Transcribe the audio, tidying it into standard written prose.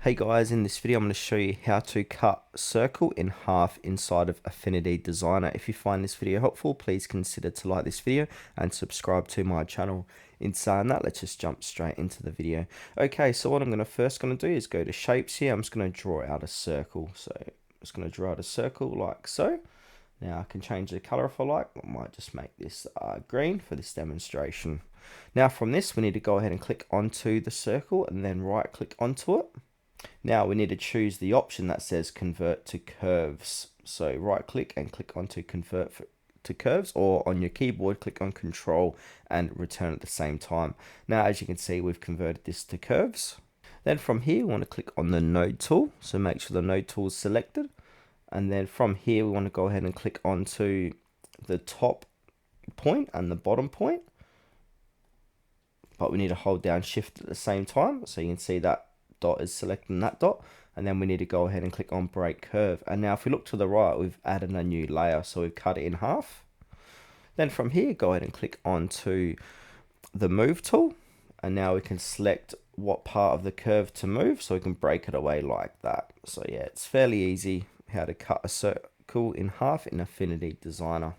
Hey guys, in this video I'm going to show you how to cut a circle in half inside of Affinity Designer. If you find this video helpful, please consider to like this video and subscribe to my channel. In saying that, let's just jump straight into the video. Okay, so what I'm first going to do is go to shapes here. I'm just going to draw out a circle. So I'm just going to draw out a circle like so. Now I can change the color if I like. I might just make this green for this demonstration. Now from this, we need to go ahead and click onto the circle and then right click onto it. Now we need to choose the option that says convert to curves. So right click and click onto convert to curves, or on your keyboard click on control and return at the same time. Now as you can see, we've converted this to curves. Then from here we want to click on the node tool, so make sure the node tool is selected, and then from here we want to go ahead and click onto the top point and the bottom point, but we need to hold down shift at the same time, so you can see that dot is selecting that dot, and then we need to go ahead and click on break curve. And now if we look to the right, we've added a new layer, so we've cut it in half. Then from here, go ahead and click onto the move tool, and now we can select what part of the curve to move, so we can break it away like that. So yeah, it's fairly easy how to cut a circle in half in Affinity Designer.